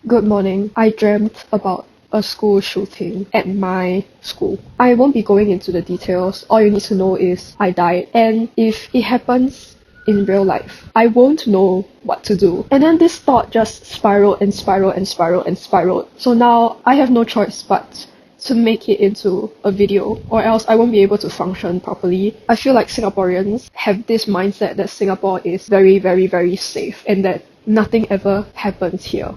Good morning. I dreamt about a school shooting at my school. I won't be going into the details. All you need to know is I died. And if it happens in real life, I won't know what to do. And then this thought just spiraled and spiraled and spiraled and spiraled. So now I have no choice but to make it into a video, or else I won't be able to function properly. I feel like Singaporeans have this mindset that Singapore is very, very, very safe and that nothing ever happens here.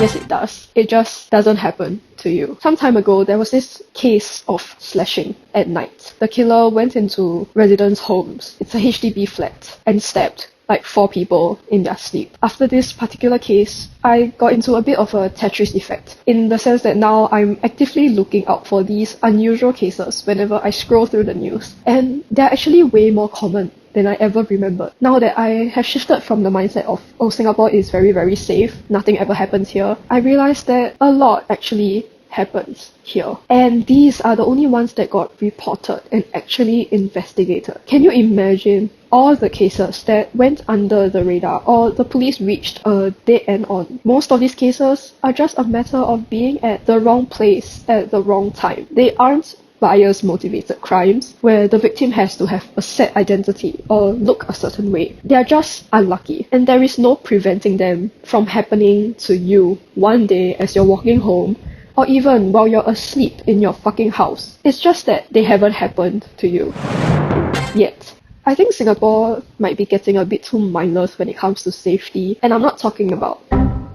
Yes, it does. It just doesn't happen to you. Some time ago, there was this case of slashing at night. The killer went into residents' homes. It's a HDB flat and stabbed like 4 people in their sleep. After this particular case, I got into a bit of a Tetris effect, in the sense that now I'm actively looking out for these unusual cases whenever I scroll through the news. And they're actually way more common than I ever remembered. Now that I have shifted from the mindset of, oh, Singapore is very, very safe, nothing ever happens here, I realized that a lot actually happens here. And these are the only ones that got reported and actually investigated. Can you imagine all the cases that went under the radar or the police reached a dead end on? Most of these cases are just a matter of being at the wrong place at the wrong time. They aren't bias-motivated crimes where the victim has to have a set identity or look a certain way. They are just unlucky, and there is no preventing them from happening to you one day as you're walking home, or even while you're asleep in your fucking house. It's just that they haven't happened to you yet. I think Singapore might be getting a bit too mindless when it comes to safety, and I'm not talking about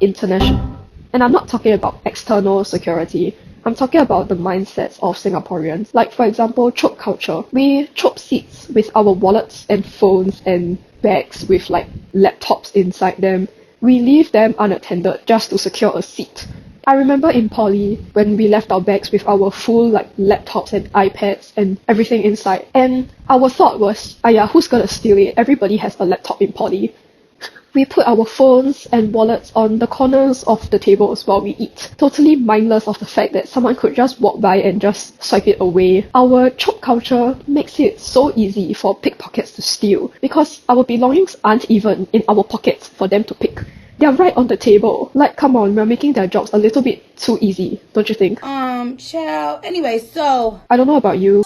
international, and I'm not talking about external security. I'm talking about the mindsets of Singaporeans. Like, for example, Chope culture. We chope seats with our wallets and phones and bags with like laptops inside them. We leave them unattended just to secure a seat. I remember in poly when we left our bags with our full like laptops and iPads and everything inside, and our thought was, who's gonna steal it? Everybody has a laptop in poly. We put our phones and wallets on the corners of the tables while we eat, totally mindless of the fact that someone could just walk by and just swipe it away. Our chope culture makes it so easy for pickpockets to steal because our belongings aren't even in our pockets for them to pick. They're right on the table. Like, come on, we're making their jobs a little bit too easy, don't you think? Child. Anyway, so I don't know about you.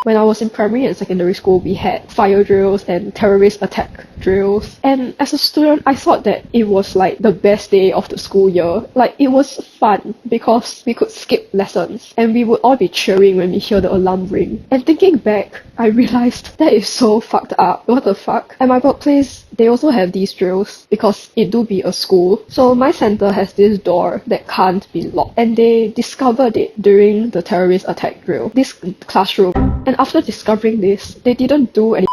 When I was in primary and secondary school, we had fire drills and terrorist attack drills. And as a student, I thought that it was like the best day of the school year. Like, it was fun because we could skip lessons and we would all be cheering when we hear the alarm ring. And thinking back, I realized that is so fucked up. What the fuck? At my workplace, they also have these drills because it do be a school. So my center has this door that can't be locked. And they discovered it during the terrorist attack drill. This classroom. And after discovering this, they didn't do any.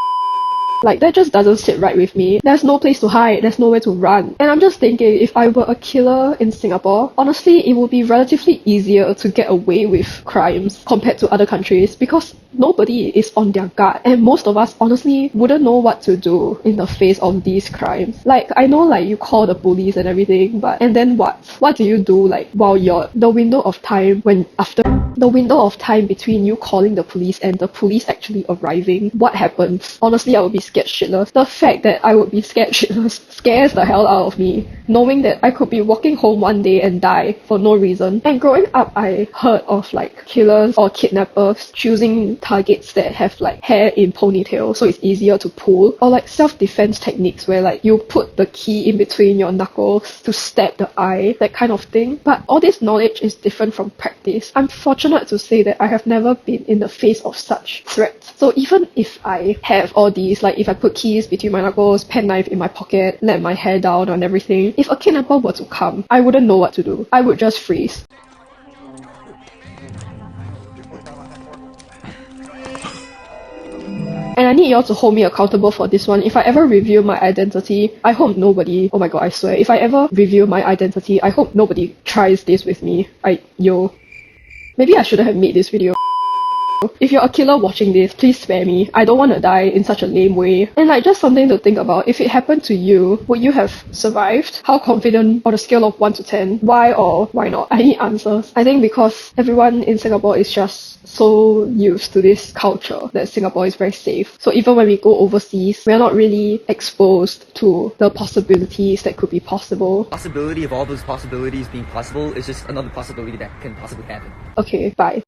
Like, that just doesn't sit right with me. There's no place to hide, there's nowhere to run. And I'm just thinking, if I were a killer in Singapore, honestly, it would be relatively easier to get away with crimes compared to other countries because nobody is on their guard. And most of us, honestly, wouldn't know what to do in the face of these crimes. Like, I know, like, you call the police and everything, but and then what? What do you do, like, while you're the window of time between you calling the police and the police actually arriving? What happens? Honestly, I would be scared shitless. The fact that I would be scared shitless scares the hell out of me, knowing that I could be walking home one day and die for no reason. And growing up, I heard of like killers or kidnappers choosing targets that have like hair in ponytail so it's easier to pull, or like self-defense techniques where like you put the key in between your knuckles to stab the eye, that kind of thing. But all this knowledge is different from practice. I'm fortunate to say that I have never been in the face of such threats. So even if I have all these, like if I put keys between my knuckles, pen knife in my pocket, let my hair down and everything, if a kidnapper were to come, I wouldn't know what to do. I would just freeze. And I need y'all to hold me accountable for this one. If I ever reveal my identity, I hope nobody, oh my god, I swear, if I ever reveal my identity, I hope nobody tries this with me. Maybe I shouldn't have made this video. If you're a killer watching this, please spare me. I don't want to die in such a lame way. And like, just something to think about. If it happened to you, would you have survived? How confident on a scale of 1 to 10? Why or why not? I need answers. I think because everyone in Singapore is just so used to this culture that Singapore is very safe. So even when we go overseas, we're not really exposed to the possibilities that could be possible. Possibility of all those possibilities being possible is just another possibility that can possibly happen. Okay, bye.